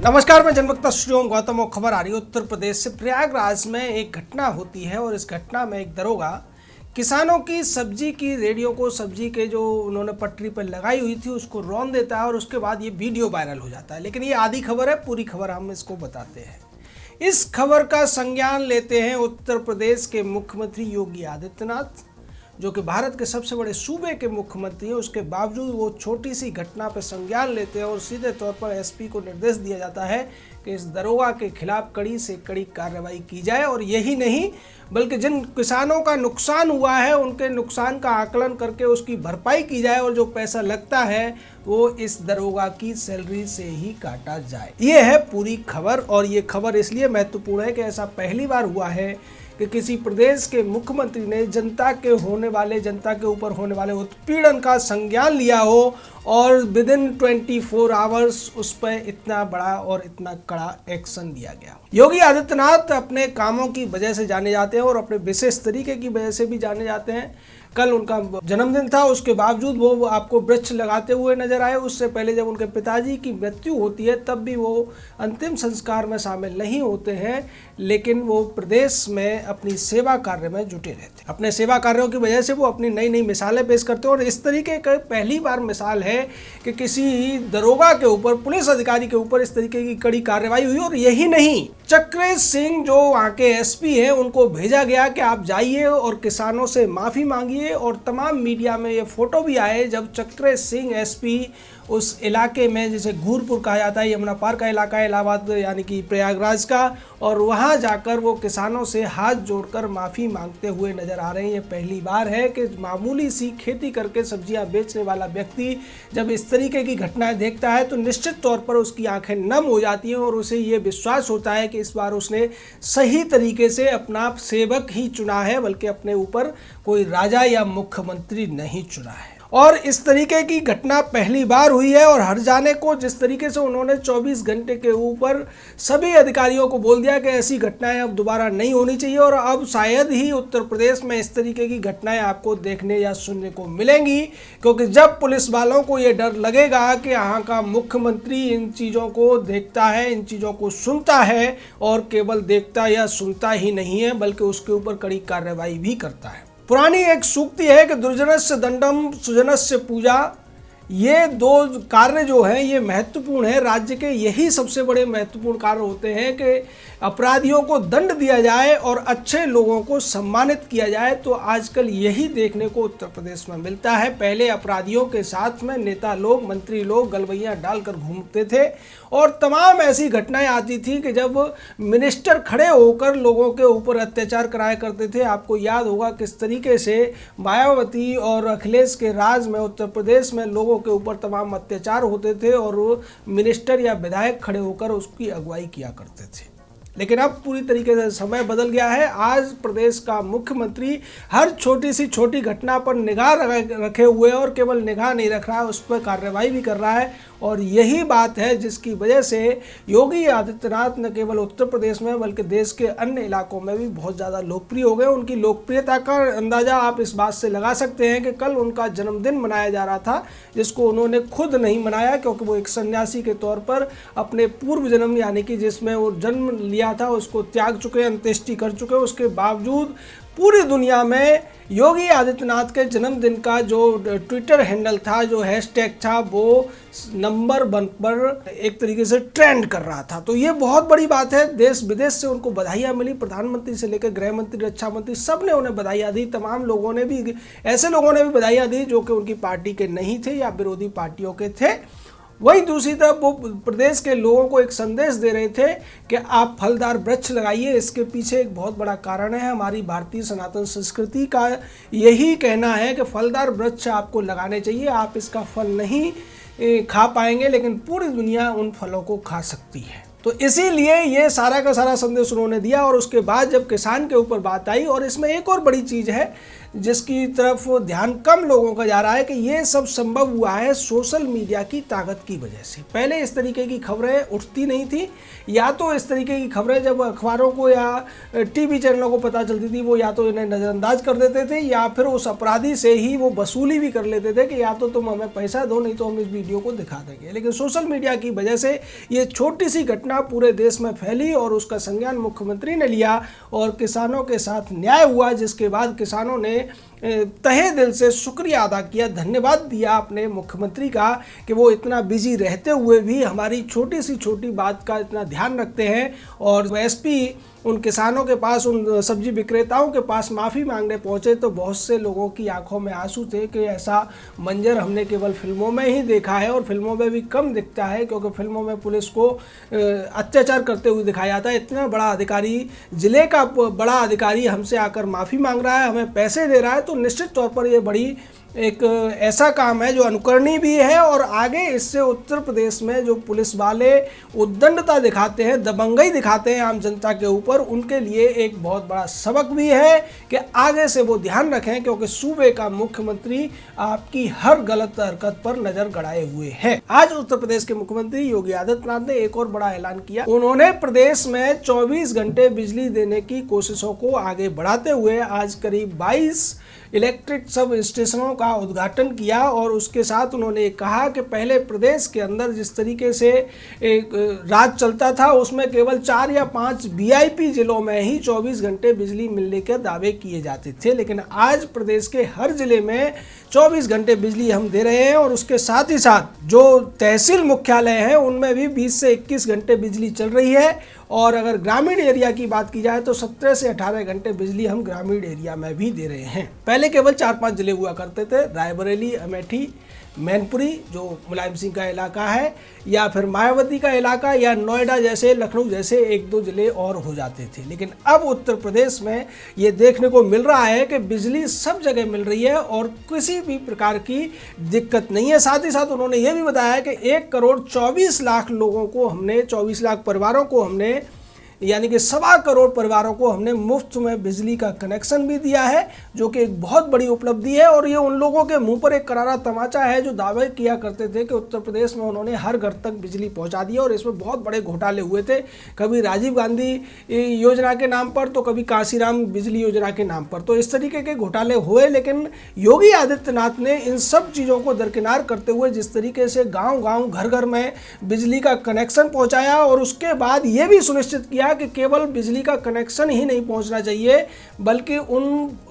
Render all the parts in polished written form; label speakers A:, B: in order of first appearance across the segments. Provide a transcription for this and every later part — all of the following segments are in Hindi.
A: नमस्कार, मैं जनवक्ता श्रीओम गौतम और खबर आ रही है उत्तर प्रदेश से। प्रयागराज में एक घटना होती है और इस घटना में एक दरोगा किसानों की सब्जी की रेडियो को, सब्जी के जो उन्होंने पटरी पर लगाई हुई थी उसको रौंद देता है और उसके बाद ये वीडियो वायरल हो जाता है। लेकिन ये आधी खबर है, पूरी खबर हम इसको बताते हैं। इस खबर का संज्ञान लेते हैं उत्तर प्रदेश के मुख्यमंत्री योगी आदित्यनाथ, जो कि भारत के सबसे बड़े सूबे के मुख्यमंत्री हैं। उसके बावजूद वो छोटी सी घटना पर संज्ञान लेते हैं और सीधे तौर पर एसपी को निर्देश दिया जाता है कि इस दरोगा के खिलाफ कड़ी से कड़ी कार्रवाई की जाए। और यही नहीं, बल्कि जिन किसानों का नुकसान हुआ है उनके नुकसान का आकलन करके उसकी भरपाई की जाए और जो पैसा लगता है वो इस दरोगा की सैलरी से ही काटा जाए। ये है पूरी खबर। और ये खबर इसलिए महत्वपूर्ण है कि ऐसा पहली बार हुआ है कि किसी प्रदेश के मुख्यमंत्री ने जनता के ऊपर होने वाले उत्पीड़न का संज्ञान लिया हो और विदिन 24 आवर्स उस पर इतना बड़ा और इतना कड़ा एक्शन लिया गया। योगी आदित्यनाथ अपने कामों की वजह से जाने जाते हैं और अपने विशेष तरीके की वजह से भी जाने जाते हैं। कल उनका जन्मदिन था, उसके बावजूद वो आपको वृक्ष लगाते हुए नजर आए। उससे पहले जब उनके पिताजी की मृत्यु होती है तब भी वो अंतिम संस्कार में शामिल नहीं होते हैं, लेकिन वो प्रदेश में अपनी सेवा कार्य में जुटे रहते हैं। अपने सेवा कार्यों की वजह से वो अपनी नई नई मिसालें पेश करते हैं और इस तरीके का पहली बार मिसाल है कि किसी दरोगा के ऊपर, पुलिस अधिकारी के ऊपर इस तरीके की कड़ी कार्रवाई हुई। और यही नहीं, चक्रेश सिंह जो वहाँ के एसपी हैं उनको भेजा गया कि आप जाइए और किसानों से माफ़ी मांगिए। और तमाम मीडिया में ये फोटो भी आए जब चक्रेश सिंह एसपी उस इलाके में, जिसे घूरपुर कहा जाता है, यमुना पार का इलाका है इलाहाबाद यानी कि प्रयागराज का, और वहाँ जाकर वो किसानों से हाथ जोड़कर माफ़ी मांगते हुए नज़र आ रहे हैं। ये पहली बार है कि मामूली सी खेती करके सब्जियां बेचने वाला व्यक्ति जब इस तरीके की घटनाएं देखता है तो निश्चित तौर पर उसकी आंखें नम हो जाती हैं और उसे ये विश्वास होता है कि इस बार उसने सही तरीके से अपना सेवक ही चुना है, बल्कि अपने ऊपर कोई राजा या मुख्यमंत्री नहीं चुना है। और इस तरीके की घटना पहली बार हुई है। और हर जाने को जिस तरीके से उन्होंने 24 घंटे के ऊपर सभी अधिकारियों को बोल दिया कि ऐसी घटनाएं अब दोबारा नहीं होनी चाहिए और अब शायद ही उत्तर प्रदेश में इस तरीके की घटनाएं आपको देखने या सुनने को मिलेंगी, क्योंकि जब पुलिस वालों को ये डर लगेगा कि यहाँ का मुख्यमंत्री इन चीज़ों को देखता है, इन चीज़ों को सुनता है और केवल देखता या सुनता ही नहीं है बल्कि उसके ऊपर कड़ी कार्रवाई भी करता है। पुरानी एक सूक्ति है कि दुर्जनस्य दंडम सुजनस्य पूजा। ये दो कार्य जो हैं ये महत्वपूर्ण है। राज्य के यही सबसे बड़े महत्वपूर्ण कार्य होते हैं कि अपराधियों को दंड दिया जाए और अच्छे लोगों को सम्मानित किया जाए। तो आजकल यही देखने को उत्तर प्रदेश में मिलता है। पहले अपराधियों के साथ में नेता लोग, मंत्री लोग गलबैयां डालकर घूमते थे और तमाम ऐसी घटनाएं आती थी कि जब मिनिस्टर खड़े होकर लोगों के ऊपर अत्याचार कराया करते थे। आपको याद होगा किस तरीके से मायावती और अखिलेश के राज में उत्तर प्रदेश में लोगों के ऊपर तमाम अत्याचार होते थे और मिनिस्टर या विधायक खड़े होकर उसकी अगुवाई किया करते थे। लेकिन अब पूरी तरीके से समय बदल गया है। आज प्रदेश का मुख्यमंत्री हर छोटी सी छोटी घटना पर निगाह रखे हुए और केवल निगाह नहीं रख रहा है, उस पर कार्रवाई भी कर रहा है। और यही बात है जिसकी वजह से योगी आदित्यनाथ न केवल उत्तर प्रदेश में बल्कि देश के अन्य इलाकों में भी बहुत ज़्यादा लोकप्रिय हो गए। उनकी लोकप्रियता का अंदाज़ा आप इस बात से लगा सकते हैं कि कल उनका जन्मदिन मनाया जा रहा था, जिसको उन्होंने खुद नहीं मनाया क्योंकि वो एक सन्यासी के तौर पर अपने पूर्व जन्म यानी कि जिसमें वो जन्म लिया था उसको त्याग चुके, अंत्येष्टि कर चुके। उसके बावजूद पूरी दुनिया में योगी आदित्यनाथ के जन्मदिन का जो ट्विटर हैंडल था, जो हैशटैग था, वो नंबर 1 पर एक तरीके से ट्रेंड कर रहा था। तो ये बहुत बड़ी बात है। देश विदेश से उनको बधाइयाँ मिली, प्रधानमंत्री से लेकर गृह मंत्री, रक्षा मंत्री, सब ने उन्हें बधाइयाँ दी। तमाम लोगों ने भी, ऐसे लोगों ने भी बधाइयाँ दी जो कि उनकी पार्टी के नहीं थे या विरोधी पार्टियों के थे। वहीं दूसरी तरफ वो प्रदेश के लोगों को एक संदेश दे रहे थे कि आप फलदार वृक्ष लगाइए। इसके पीछे एक बहुत बड़ा कारण है, हमारी भारतीय सनातन संस्कृति का यही कहना है कि फलदार वृक्ष आपको लगाने चाहिए। आप इसका फल नहीं खा पाएंगे लेकिन पूरी दुनिया उन फलों को खा सकती है। तो इसीलिए ये सारा का सारा संदेश उन्होंने दिया। और उसके बाद जब किसान के ऊपर बात आई, और इसमें एक और बड़ी चीज़ है जिसकी तरफ ध्यान कम लोगों का जा रहा है कि ये सब संभव हुआ है सोशल मीडिया की ताकत की वजह से। पहले इस तरीके की खबरें उठती नहीं थी, या तो इस तरीके की खबरें जब अखबारों को या टीवी चैनलों को पता चलती थी वो या तो इन्हें नज़रअंदाज कर देते थे, या फिर उस अपराधी से ही वो वसूली भी कर लेते थे कि या तो तुम हमें पैसा दो, नहीं तो हम इस वीडियो को दिखा देंगे। लेकिन सोशल मीडिया की वजह से ये छोटी सी घटना पूरे देश में फैली और उसका संज्ञान मुख्यमंत्री ने लिया और किसानों के साथ न्याय हुआ, जिसके बाद किसानों ने तहे दिल से शुक्रिया अदा किया, धन्यवाद दिया अपने मुख्यमंत्री का कि वो इतना बिजी रहते हुए भी हमारी छोटी सी छोटी बात का इतना ध्यान रखते हैं। और एसपी उन किसानों के पास, उन सब्जी विक्रेताओं के पास माफ़ी मांगने पहुंचे तो बहुत से लोगों की आंखों में आंसू थे कि ऐसा मंजर हमने केवल फिल्मों में ही देखा है, और फिल्मों में भी कम दिखता है, क्योंकि फिल्मों में पुलिस को अत्याचार करते हुए दिखाया जाता है। इतना बड़ा अधिकारी, जिले का बड़ा अधिकारी हमसे आकर माफ़ी मांग रहा है, हमें पैसे दे रहा है, तो निश्चित तौर पर ये बड़ी एक ऐसा काम है जो अनुकरणीय भी है। और आगे इससे उत्तर प्रदेश में जो पुलिस वाले उद्दंडता दिखाते हैं, दबंगई दिखाते हैं आम जनता के ऊपर, उनके लिए एक बहुत बड़ा सबक भी है कि आगे से वो ध्यान रखें, क्योंकि सूबे का मुख्यमंत्री आपकी हर गलत हरकत पर नजर गड़ाए हुए है। आज उत्तर प्रदेश के मुख्यमंत्री योगी आदित्यनाथ ने एक और बड़ा ऐलान किया। उन्होंने प्रदेश में 24 घंटे बिजली देने की कोशिशों को आगे बढ़ाते हुए आज करीब 22 इलेक्ट्रिक सब स्टेशनों का उद्घाटन किया। और उसके साथ उन्होंने कहा कि पहले प्रदेश के अंदर जिस तरीके से एक राज चलता था, उसमें केवल 4 या 5 वीआईपी जिलों में ही 24 घंटे बिजली मिलने के दावे किए जाते थे, लेकिन आज प्रदेश के हर जिले में 24 घंटे बिजली हम दे रहे हैं। और उसके साथ ही साथ जो तहसील मुख्यालय हैं उनमें भी 20 से 21 घंटे बिजली चल रही है। और अगर ग्रामीण एरिया की बात की जाए तो 17 से 18 घंटे बिजली हम ग्रामीण एरिया में भी दे रहे हैं। पहले केवल 4-5 जिले हुआ करते थे, रायबरेली, अमेठी, मैनपुरी जो मुलायम सिंह का इलाका है, या फिर मायावती का इलाका, या नोएडा जैसे, लखनऊ जैसे 1-2 जिले और हो जाते थे। लेकिन अब उत्तर प्रदेश में ये देखने को मिल रहा है कि बिजली सब जगह मिल रही है और किसी भी प्रकार की दिक्कत नहीं है। साथ ही साथ उन्होंने ये भी बताया कि 1 करोड़ 24 लाख लोगों को हमने, 24 लाख परिवारों को हमने, यानी कि 1.25 करोड़ परिवारों को हमने मुफ्त में बिजली का कनेक्शन भी दिया है, जो कि एक बहुत बड़ी उपलब्धि है। और ये उन लोगों के मुंह पर एक करारा तमाचा है जो दावे किया करते थे कि उत्तर प्रदेश में उन्होंने हर घर तक बिजली पहुंचा दी और इसमें बहुत बड़े घोटाले हुए थे, कभी राजीव गांधी योजना के नाम पर तो कभी कांसीराम बिजली योजना के नाम पर, तो इस तरीके के घोटाले हुए। लेकिन योगी आदित्यनाथ ने इन सब चीज़ों को दरकिनार करते हुए जिस तरीके से गाँव-गाँव, घर-घर में बिजली का कनेक्शन पहुँचाया, और उसके बाद ये भी सुनिश्चित किया कि केवल बिजली का कनेक्शन ही नहीं पहुंचना चाहिए, बल्कि उन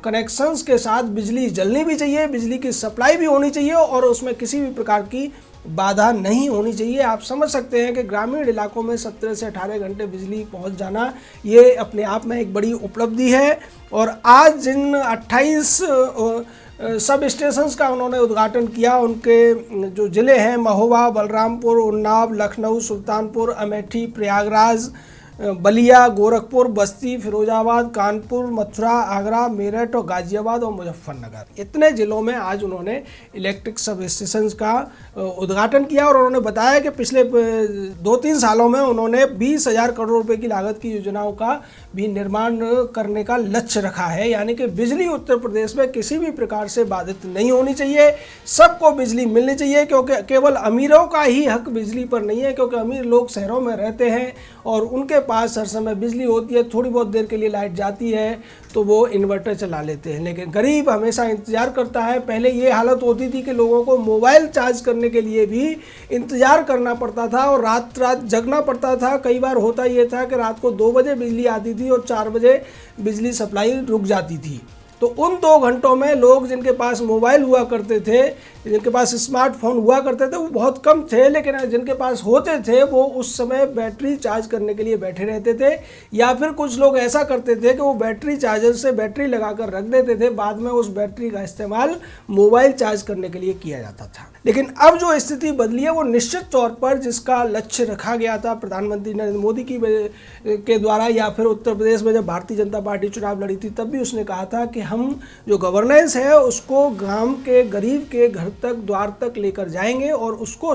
A: कनेक्शंस के साथ बिजली जलनी भी चाहिए, बिजली की सप्लाई भी होनी चाहिए, और उसमें किसी भी प्रकार की बाधा नहीं होनी चाहिए। आप समझ सकते हैं कि ग्रामीण इलाकों में 17 से 18 घंटे बिजली पहुंच जाना ये अपने आप में एक बड़ी उपलब्धि है। और आज जिन 28 सब स्टेशंस का उन्होंने उद्घाटन किया, उनके जो ज़िले हैं महोबा, बलरामपुर, उन्नाव, लखनऊ, सुल्तानपुर, अमेठी, प्रयागराज, बलिया, गोरखपुर, बस्ती, फिरोजाबाद, कानपुर, मथुरा, आगरा, मेरठ और गाजियाबाद और मुजफ्फरनगर, इतने ज़िलों में आज उन्होंने इलेक्ट्रिक सब स्टेशंस का उद्घाटन किया। और उन्होंने बताया कि पिछले 2-3 सालों में उन्होंने 20,000 करोड़ रुपए की लागत की योजनाओं का भी निर्माण करने का लक्ष्य रखा है। यानी कि बिजली उत्तर प्रदेश में किसी भी प्रकार से बाधित नहीं होनी चाहिए, सबको बिजली मिलनी चाहिए, क्योंकि केवल अमीरों का ही हक बिजली पर नहीं है, क्योंकि अमीर लोग शहरों में रहते हैं और उनके पास हर समय बिजली होती है, थोड़ी बहुत देर के लिए लाइट जाती है तो वो इन्वर्टर चला लेते हैं, लेकिन गरीब हमेशा इंतज़ार करता है। पहले ये हालत होती थी कि लोगों को मोबाइल चार्ज करने के लिए भी इंतज़ार करना पड़ता था और रात रात जगना पड़ता था। कई बार होता ये था कि रात को 2 बजे बिजली आती थी और 4 बजे बिजली सप्लाई रुक जाती थी। तो उन 2 घंटों में लोग जिनके पास मोबाइल हुआ करते थे, जिनके पास स्मार्टफोन हुआ करते थे, वो बहुत कम थे, लेकिन जिनके पास होते थे वो उस समय बैटरी चार्ज करने के लिए बैठे रहते थे, या फिर कुछ लोग ऐसा करते थे कि वो बैटरी चार्जर से बैटरी लगाकर रख देते थे, बाद में उस बैटरी का इस्तेमाल मोबाइल चार्ज करने के लिए किया जाता था। लेकिन अब जो स्थिति बदली है वो निश्चित तौर पर जिसका लक्ष्य रखा गया था प्रधानमंत्री नरेंद्र मोदी के द्वारा, या फिर उत्तर प्रदेश में जब भारतीय जनता पार्टी चुनाव लड़ी थी तब भी उसने कहा था कि हम जो गवर्नेंस है उसको गांव के गरीब के घर तक, द्वार तक लेकर जाएंगे और उसको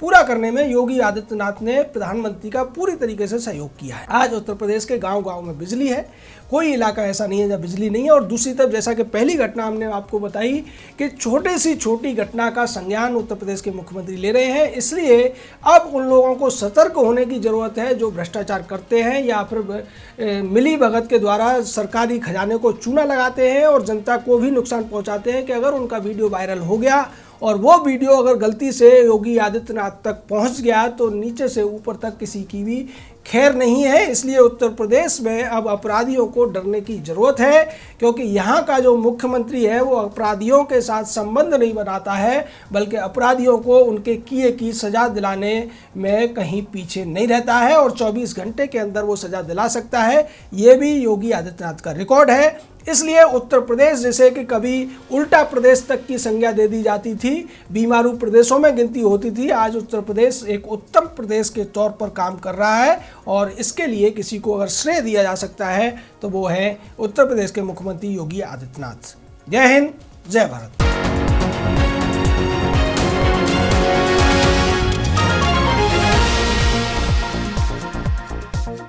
A: पूरा करने में योगी आदित्यनाथ ने प्रधानमंत्री का पूरी तरीके से सहयोग किया है। आज उत्तर प्रदेश के गांव-गांव में बिजली है, कोई इलाका ऐसा नहीं है जहाँ बिजली नहीं है। और दूसरी तरफ जैसा कि पहली घटना हमने आपको बताई कि छोटी घटना का संज्ञान उत्तर प्रदेश के मुख्यमंत्री ले रहे हैं, इसलिए अब उन लोगों को सतर्क होने की जरूरत है जो भ्रष्टाचार करते हैं या फिर मिली भगत के द्वारा सरकारी खजाने को चूना लगाते हैं और जनता को भी नुकसान पहुंचाते हैं। कि अगर उनका वीडियो वायरल हो गया और वो वीडियो अगर गलती से योगी आदित्यनाथ तक पहुंच गया तो नीचे से ऊपर तक किसी की भी खैर नहीं है। इसलिए उत्तर प्रदेश में अब अपराधियों को डरने की ज़रूरत है, क्योंकि यहाँ का जो मुख्यमंत्री है वो अपराधियों के साथ संबंध नहीं बनाता है, बल्कि अपराधियों को उनके किए की सज़ा दिलाने में कहीं पीछे नहीं रहता है और 24 घंटे के अंदर वो सज़ा दिला सकता है। ये भी योगी आदित्यनाथ का रिकॉर्ड है। इसलिए उत्तर प्रदेश जैसे कि कभी उल्टा प्रदेश तक की संज्ञा दे दी जाती थी, बीमारू प्रदेशों में गिनती होती थी, आज उत्तर प्रदेश एक उत्तम प्रदेश के तौर पर काम कर रहा है। और इसके लिए किसी को अगर श्रेय दिया जा सकता है तो वो है उत्तर प्रदेश के मुख्यमंत्री योगी आदित्यनाथ। जय हिंद, जय भारत।